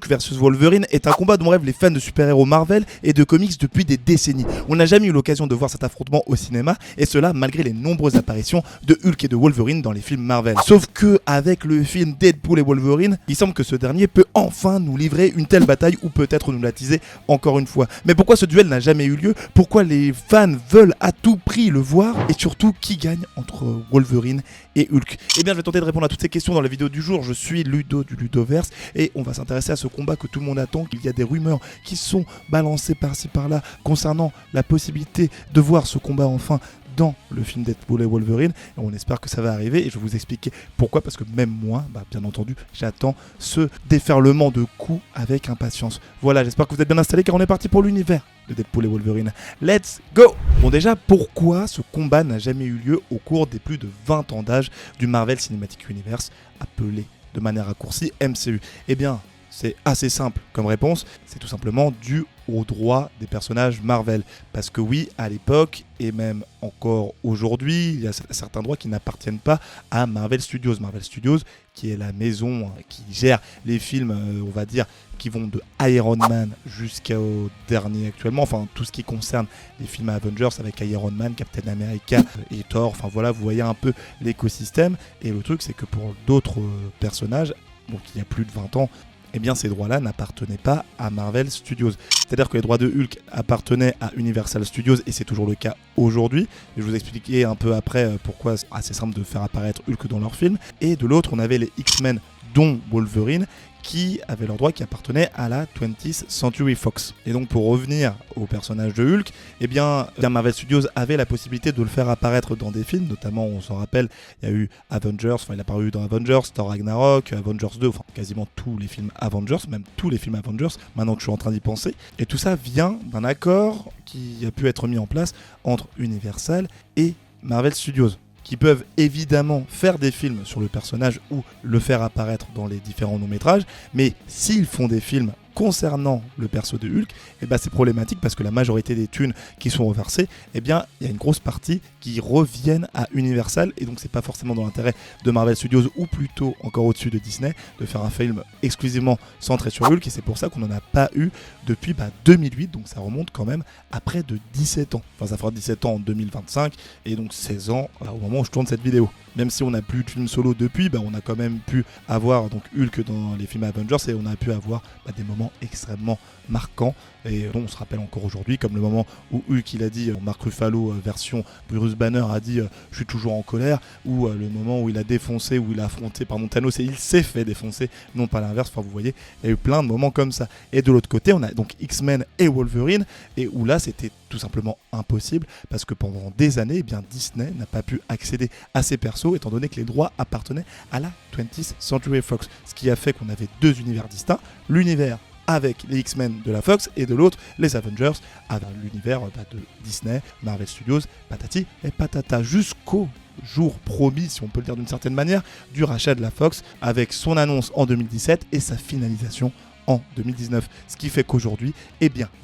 Hulk vs Wolverine est un combat dont rêvent les fans de super-héros Marvel et de comics depuis des décennies. On n'a jamais eu l'occasion de voir cet affrontement au cinéma, et cela malgré les nombreuses apparitions de Hulk et de Wolverine dans les films Marvel. Sauf que avec le film Deadpool et Wolverine, il semble que ce dernier peut enfin nous livrer une telle bataille, ou peut-être nous la teaser encore une fois. Mais pourquoi ce duel n'a jamais eu lieu? Pourquoi les fans veulent à tout prix le voir? Et surtout, qui gagne entre Wolverine et Hulk? Eh bien, je vais tenter de répondre à toutes ces questions dans la vidéo du jour. Je suis Ludo du Ludoverse et on va s'intéresser à ce combat que tout le monde attend. Il y a des rumeurs qui sont balancées par-ci par-là concernant la possibilité de voir ce combat enfin dans le film Deadpool et Wolverine, et on espère que ça va arriver, et je vais vous expliquer pourquoi, parce que même moi, bien entendu, j'attends ce déferlement de coups avec impatience. Voilà, j'espère que vous êtes bien installés, car on est parti pour l'univers de Deadpool et Wolverine. Let's go! Bon, déjà, pourquoi ce combat n'a jamais eu lieu au cours des plus de 20 ans d'âge du Marvel Cinematic Universe, appelé de manière raccourcie MCU? Eh bien, c'est assez simple comme réponse, c'est tout simplement dû aux droits des personnages Marvel. Parce que oui, à l'époque, et même encore aujourd'hui, il y a certains droits qui n'appartiennent pas à Marvel Studios. Marvel Studios, qui est la maison qui gère les films, on va dire, qui vont de Iron Man jusqu'au dernier actuellement, enfin tout ce qui concerne les films Avengers avec Iron Man, Captain America et Thor, enfin voilà, vous voyez un peu l'écosystème. Et le truc, c'est que pour d'autres personnages, donc il y a plus de 20 ans, eh bien ces droits-là n'appartenaient pas à Marvel Studios. C'est-à-dire que les droits de Hulk appartenaient à Universal Studios, et c'est toujours le cas aujourd'hui. Je vais vous expliquer un peu après pourquoi c'est assez simple de faire apparaître Hulk dans leur film. Et de l'autre, on avait les X-Men, dont Wolverine, qui avaient leurs droits qui appartenaient à la 20th Century Fox. Et donc pour revenir au personnage de Hulk, eh bien Marvel Studios avait la possibilité de le faire apparaître dans des films, notamment on s'en rappelle, il y a eu Avengers, enfin il a apparu dans Avengers, Thor Ragnarok, Avengers 2, enfin quasiment tous les films Avengers, même tous les films Avengers, maintenant que je suis en train d'y penser. Et tout ça vient d'un accord qui a pu être mis en place entre Universal et Marvel Studios, qui peuvent évidemment faire des films sur le personnage ou le faire apparaître dans les différents longs-métrages, mais s'ils font des films concernant le perso de Hulk, c'est problématique parce que la majorité des thunes qui sont reversées, il y a une grosse partie qui reviennent à Universal, et donc c'est pas forcément dans l'intérêt de Marvel Studios, ou plutôt encore au-dessus de Disney, de faire un film exclusivement centré sur Hulk, et c'est pour ça qu'on n'en a pas eu depuis 2008, donc ça remonte quand même à près de 17 ans. Enfin ça fera 17 ans en 2025, et donc 16 ans au moment où je tourne cette vidéo. Même si on n'a plus de film solo depuis, on a quand même pu avoir donc Hulk dans les films Avengers, et on a pu avoir des moments extrêmement marquants, et dont on se rappelle encore aujourd'hui, comme le moment où Hulk il a dit, Mark Ruffalo version Bruce Banner a dit je suis toujours en colère, ou le moment où il a défoncé, où il a affronté Thanos et il s'est fait défoncer, non pas l'inverse. Enfin vous voyez, il y a eu plein de moments comme ça. Et de l'autre côté, on a donc X-Men et Wolverine, et où là c'était tout simplement impossible, parce que pendant des années, Disney n'a pas pu accéder à ces persos, étant donné que les droits appartenaient à la 20th Century Fox. Ce qui a fait qu'on avait deux univers distincts, l'univers avec les X-Men de la Fox, et de l'autre les Avengers avec l'univers de Disney, Marvel Studios, patati et patata, jusqu'au jour promis, si on peut le dire d'une certaine manière, du rachat de la Fox, avec son annonce en 2017 et sa finalisation en 2019. Ce qui fait qu'aujourd'hui,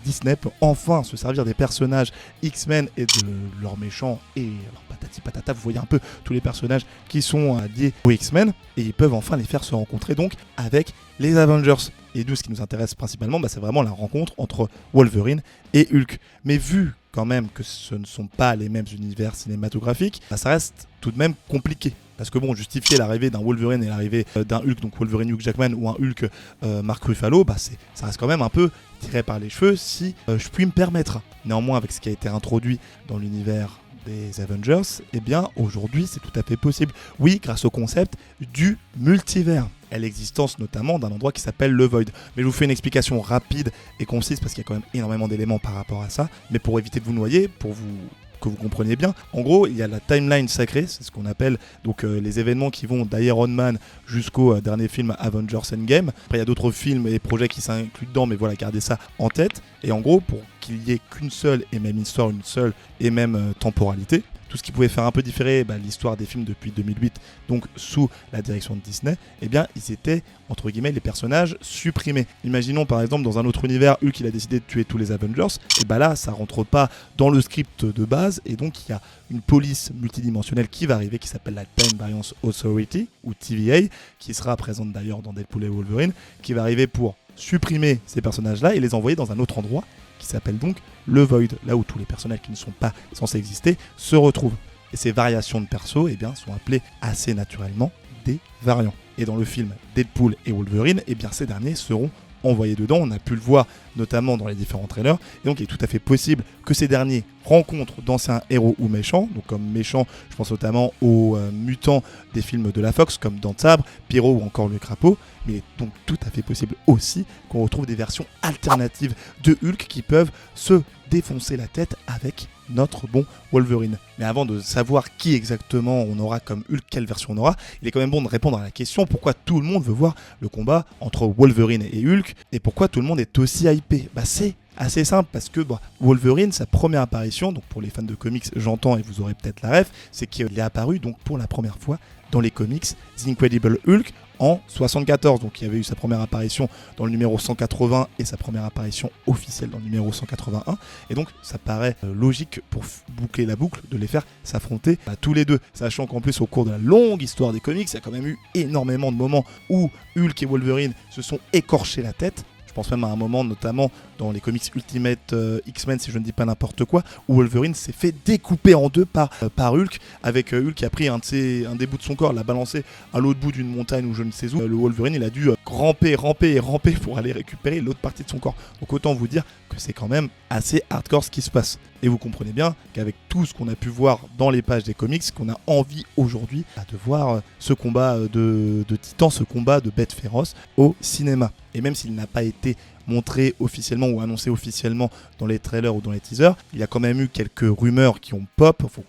Disney peut enfin se servir des personnages X-Men et de leurs méchants et leurs patati patata. Vous voyez un peu tous les personnages qui sont liés aux X-Men, et ils peuvent enfin les faire se rencontrer donc avec les Avengers. Et nous, ce qui nous intéresse principalement, c'est vraiment la rencontre entre Wolverine et Hulk. Mais vu quand même que ce ne sont pas les mêmes univers cinématographiques, ça reste tout de même compliqué. Parce que justifier l'arrivée d'un Wolverine et l'arrivée d'un Hulk, donc Wolverine Hugh Jackman, ou un Hulk Mark Ruffalo, ça reste quand même un peu tiré par les cheveux, si je puis me permettre. Néanmoins, avec ce qui a été introduit dans l'univers des Avengers, aujourd'hui c'est tout à fait possible. Oui, grâce au concept du multivers, et l'existence notamment d'un endroit qui s'appelle le Void. Mais je vous fais une explication rapide et concise, parce qu'il y a quand même énormément d'éléments par rapport à ça, mais pour éviter de vous noyer, pour que vous compreniez bien. En gros, il y a la timeline sacrée, c'est ce qu'on appelle donc les événements qui vont d'Iron Man jusqu'au dernier film Avengers Endgame. Après, il y a d'autres films et projets qui s'incluent dedans, mais voilà, gardez ça en tête. Et en gros, pour qu'il y ait qu'une seule et même histoire, une seule et même temporalité, tout ce qui pouvait faire un peu différer l'histoire des films depuis 2008, donc sous la direction de Disney, ils étaient, entre guillemets, les personnages supprimés. Imaginons par exemple dans un autre univers, Hulk il a décidé de tuer tous les Avengers, et là ça rentre pas dans le script de base, et donc il y a une police multidimensionnelle qui va arriver, qui s'appelle la Time Variance Authority, ou TVA, qui sera présente d'ailleurs dans Deadpool et Wolverine, qui va arriver pour supprimer ces personnages-là et les envoyer dans un autre endroit qui s'appelle donc le Void, là où tous les personnages qui ne sont pas censés exister se retrouvent. Et ces variations de persos eh bien, sont appelées assez naturellement des variants. Et dans le film Deadpool et Wolverine, eh bien, ces derniers seront envoyés dedans. On a pu le voir notamment dans les différents trailers. Et donc il est tout à fait possible que ces derniers rencontrent d'anciens héros ou méchants. Donc comme méchants, je pense notamment aux mutants des films de la Fox, comme Dent de Sabre, Pyro ou encore le Crapaud. Mais il est donc tout à fait possible aussi qu'on retrouve des versions alternatives de Hulk qui peuvent se défoncer la tête avec notre bon Wolverine. Mais avant de savoir qui exactement on aura comme Hulk, quelle version on aura, il est quand même bon de répondre à la question pourquoi tout le monde veut voir le combat entre Wolverine et Hulk et pourquoi tout le monde est aussi hypé. C'est assez simple parce que Wolverine, sa première apparition, donc pour les fans de comics j'entends et vous aurez peut-être la ref, c'est qu'il est apparu donc pour la première fois dans les comics The Incredible Hulk en 74. Donc il y avait eu sa première apparition dans le numéro 180 et sa première apparition officielle dans le numéro 181. Et donc ça paraît logique pour boucler la boucle de les faire s'affronter tous les deux. Sachant qu'en plus au cours de la longue histoire des comics, il y a quand même eu énormément de moments où Hulk et Wolverine se sont écorchés la tête. Je pense même à un moment, notamment dans les comics Ultimate X-Men, si je ne dis pas n'importe quoi, où Wolverine s'est fait découper en deux par Hulk, avec Hulk qui a pris un des bouts de son corps, l'a balancé à l'autre bout d'une montagne ou je ne sais où. Le Wolverine, il a dû ramper pour aller récupérer l'autre partie de son corps. Donc autant vous dire que c'est quand même assez hardcore ce qui se passe. Et vous comprenez bien qu'avec tout ce qu'on a pu voir dans les pages des comics, qu'on a envie aujourd'hui de voir ce combat de titans, ce combat de bêtes féroces au cinéma. Et même s'il n'a pas été montré officiellement ou annoncé officiellement dans les trailers ou dans les teasers, il y a quand même eu quelques rumeurs qui ont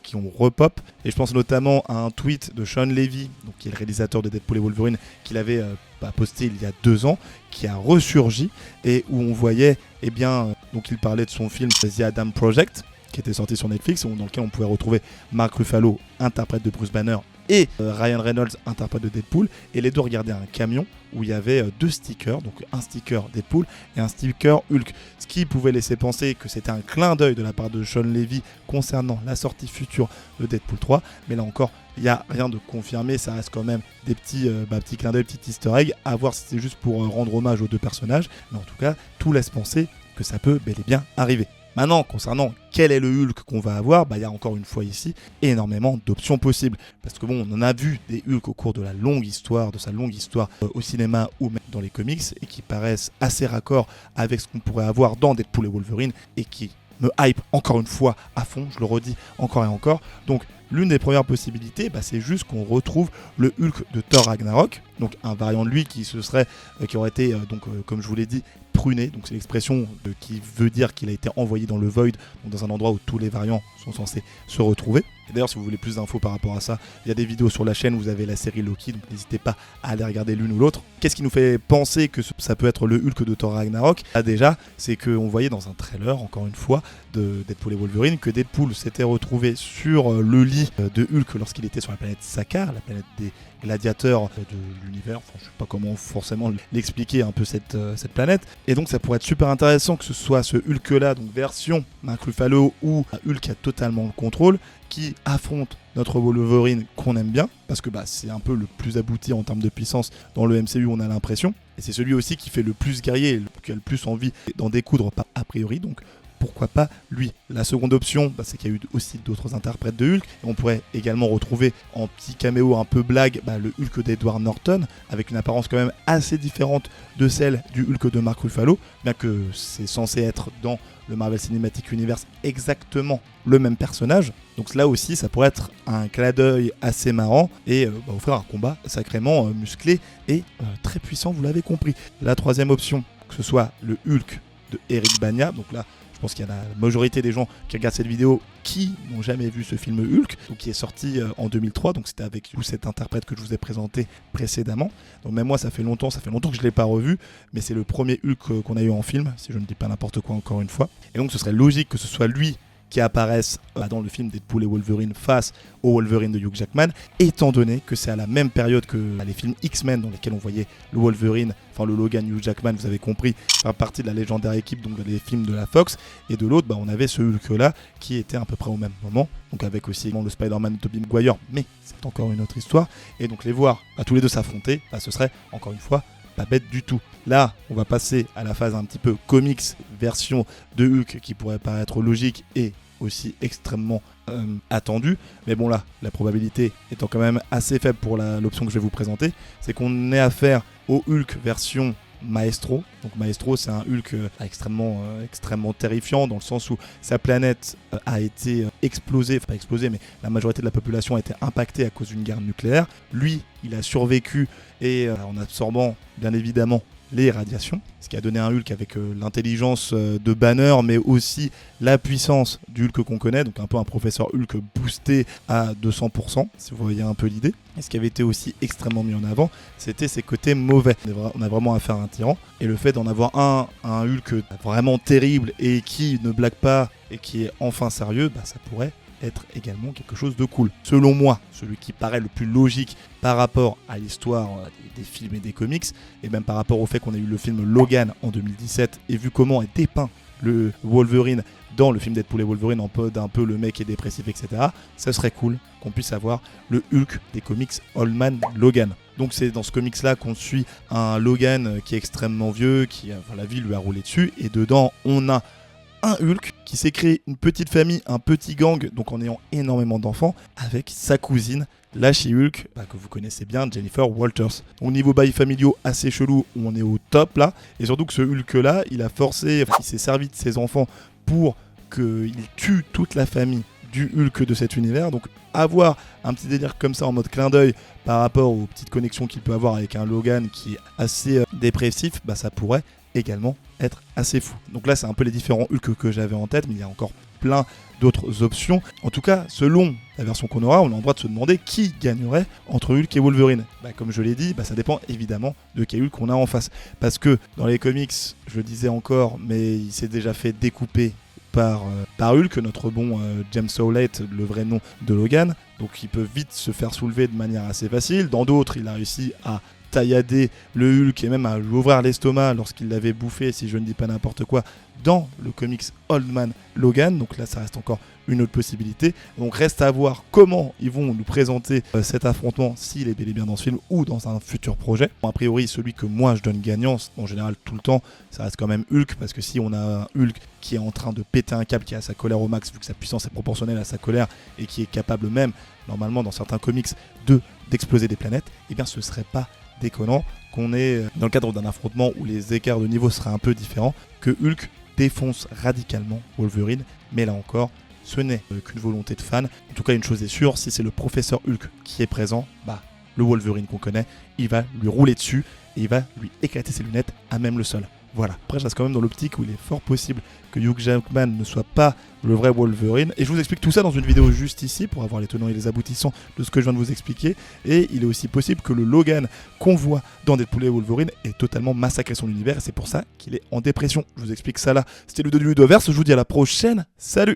qui ont repop. Et je pense notamment à un tweet de Sean Levy, donc qui est le réalisateur de Deadpool et Wolverine, qu'il avait posté il y a 2 ans, qui a ressurgi et où on voyait, donc il parlait de son film The Adam Project, qui était sorti sur Netflix, dans lequel on pouvait retrouver Mark Ruffalo, interprète de Bruce Banner, et Ryan Reynolds, interprète de Deadpool, et les deux regardaient un camion où il y avait 2 stickers, donc un sticker Deadpool et un sticker Hulk, ce qui pouvait laisser penser que c'était un clin d'œil de la part de Sean Levy concernant la sortie future de Deadpool 3, mais là encore, il n'y a rien de confirmé, ça reste quand même des petits clins d'œil, petits easter eggs, à voir si c'est juste pour rendre hommage aux 2 personnages, mais en tout cas, tout laisse penser que ça peut bel et bien arriver. Maintenant, concernant quel est le Hulk qu'on va avoir, il y a encore une fois ici énormément d'options possibles. Parce que on en a vu des Hulk au cours de sa longue histoire au cinéma ou même dans les comics, et qui paraissent assez raccords avec ce qu'on pourrait avoir dans Deadpool et Wolverine, et qui me hype encore une fois à fond, je le redis encore et encore. Donc l'une des premières possibilités, c'est juste qu'on retrouve le Hulk de Thor Ragnarok, donc un variant de lui qui aurait été, comme je vous l'ai dit, pruné, donc c'est l'expression qui veut dire qu'il a été envoyé dans le Void, donc dans un endroit où tous les variants sont censés se retrouver. Et d'ailleurs, si vous voulez plus d'infos par rapport à ça, il y a des vidéos sur la chaîne, vous avez la série Loki, donc n'hésitez pas à aller regarder l'une ou l'autre. Qu'est-ce qui nous fait penser que ça peut être le Hulk de Thor Ragnarok ? Déjà, c'est qu'on voyait dans un trailer, encore une fois, de Deadpool et Wolverine, que Deadpool s'était retrouvé sur le lit de Hulk lorsqu'il était sur la planète Sakaar, la planète des gladiateurs de l'univers. Je ne sais pas comment forcément l'expliquer un peu cette planète. Et donc ça pourrait être super intéressant que ce soit ce Hulk-là, donc version Mark Ruffalo, ou un Hulk qui a totalement le contrôle, qui affronte notre Wolverine qu'on aime bien, parce que c'est un peu le plus abouti en termes de puissance dans le MCU, on a l'impression. Et c'est celui aussi qui fait le plus guerrier, qui a le plus envie d'en découdre a priori, donc pourquoi pas lui. La seconde option, c'est qu'il y a eu aussi d'autres interprètes de Hulk, et on pourrait également retrouver en petit caméo un peu blague le Hulk d'Edward Norton, avec une apparence quand même assez différente de celle du Hulk de Mark Ruffalo, bien que c'est censé être dans le Marvel Cinematic Universe exactement le même personnage. Donc là aussi, ça pourrait être un clin d'œil assez marrant et offrir un combat sacrément musclé et très puissant, vous l'avez compris. La troisième option, que ce soit le Hulk de Eric Bana, donc là, je pense qu'il y a la majorité des gens qui regardent cette vidéo qui n'ont jamais vu ce film Hulk, donc qui est sorti en 2003, donc c'était avec cet interprète que je vous ai présenté précédemment. Donc même moi, ça fait longtemps que je ne l'ai pas revu, mais c'est le premier Hulk qu'on a eu en film, si je ne dis pas n'importe quoi encore une fois. Et donc ce serait logique que ce soit lui qui apparaissent dans le film Deadpool et Wolverine face au Wolverine de Hugh Jackman, étant donné que c'est à la même période que les films X-Men dans lesquels on voyait le Wolverine, le Logan Hugh Jackman, vous avez compris, faire partie de la légendaire équipe, donc les films de la Fox, et de l'autre, on avait ce Hulk-là qui était à peu près au même moment, donc avec aussi le Spider-Man de Tobey Maguire, mais c'est encore une autre histoire, et donc les voir tous les deux s'affronter, ce serait encore une fois pas bête du tout. Là, on va passer à la phase un petit peu comics, version de Hulk qui pourrait paraître logique et aussi extrêmement attendue. Mais bon là, la probabilité étant quand même assez faible pour l'option que je vais vous présenter, c'est qu'on ait affaire au Hulk version Maestro. Donc Maestro, c'est un Hulk extrêmement terrifiant dans le sens où sa planète a été explosée, enfin pas explosée, mais la majorité de la population a été impactée à cause d'une guerre nucléaire. Lui, il a survécu et en absorbant bien évidemment les radiations, ce qui a donné un Hulk avec l'intelligence de Banner, mais aussi la puissance du Hulk qu'on connaît, donc un peu un professeur Hulk boosté à 200%, si vous voyez un peu l'idée. Et ce qui avait été aussi extrêmement mis en avant, c'était ses côtés mauvais. On a vraiment affaire à un tyran, et le fait d'en avoir un Hulk vraiment terrible et qui ne blague pas et qui est enfin sérieux, ça pourrait être également quelque chose de cool. Selon moi, celui qui paraît le plus logique par rapport à l'histoire des films et des comics, et même par rapport au fait qu'on a eu le film Logan en 2017 et vu comment est dépeint le Wolverine dans le film Deadpool et Wolverine en mode un peu le mec est dépressif, etc. Ça serait cool qu'on puisse avoir le Hulk des comics Old Man Logan. Donc c'est dans ce comics là qu'on suit un Logan qui est extrêmement vieux, la vie lui a roulé dessus, et dedans on a un Hulk qui s'est créé une petite famille, un petit gang, donc en ayant énormément d'enfants, avec sa cousine, la She-Hulk, que vous connaissez bien, Jennifer Walters. Au niveau bail familiaux assez chelou, on est au top là, et surtout que ce Hulk là, il s'est servi de ses enfants pour qu'il tue toute la famille du Hulk de cet univers. Donc avoir un petit délire comme ça en mode clin d'œil par rapport aux petites connexions qu'il peut avoir avec un Logan qui est assez dépressif, ça pourrait également être assez fou. Donc là, c'est un peu les différents Hulk que j'avais en tête, mais il y a encore plein d'autres options. En tout cas, selon la version qu'on aura, on a le droit de se demander qui gagnerait entre Hulk et Wolverine. Comme je l'ai dit, ça dépend évidemment de quel Hulk on a en face. Parce que dans les comics, je le disais encore, mais il s'est déjà fait découper par Hulk, notre bon James Howlett, le vrai nom de Logan. Donc il peut vite se faire soulever de manière assez facile. Dans d'autres, il a réussi à taillader le Hulk et même à lui ouvrir l'estomac lorsqu'il l'avait bouffé, si je ne dis pas n'importe quoi, dans le comics Old Man Logan. Donc là, ça reste encore une autre possibilité. Donc reste à voir comment ils vont nous présenter cet affrontement, s'il est bel et bien dans ce film ou dans un futur projet. A priori, celui que moi je donne gagnant, en général tout le temps, ça reste quand même Hulk, parce que si on a un Hulk qui est en train de péter un câble, qui a sa colère au max, vu que sa puissance est proportionnelle à sa colère, et qui est capable même, normalement dans certains comics, d'exploser des planètes, eh bien ce serait pas déconnant qu'on est dans le cadre d'un affrontement où les écarts de niveau seraient un peu différents, que Hulk défonce radicalement Wolverine. Mais là encore, ce n'est qu'une volonté de fan. En tout cas, une chose est sûre, si c'est le professeur Hulk qui est présent, le Wolverine qu'on connaît, il va lui rouler dessus et il va lui éclater ses lunettes à même le sol. Voilà. Après, je reste quand même dans l'optique où il est fort possible que Hugh Jackman ne soit pas le vrai Wolverine. Et je vous explique tout ça dans une vidéo juste ici pour avoir les tenants et les aboutissants de ce que je viens de vous expliquer. Et il est aussi possible que le Logan qu'on voit dans Deadpool et Wolverine ait totalement massacré son univers. Et c'est pour ça qu'il est en dépression. Je vous explique ça là. C'était le 2 du Ludoverse. Je vous dis à la prochaine. Salut!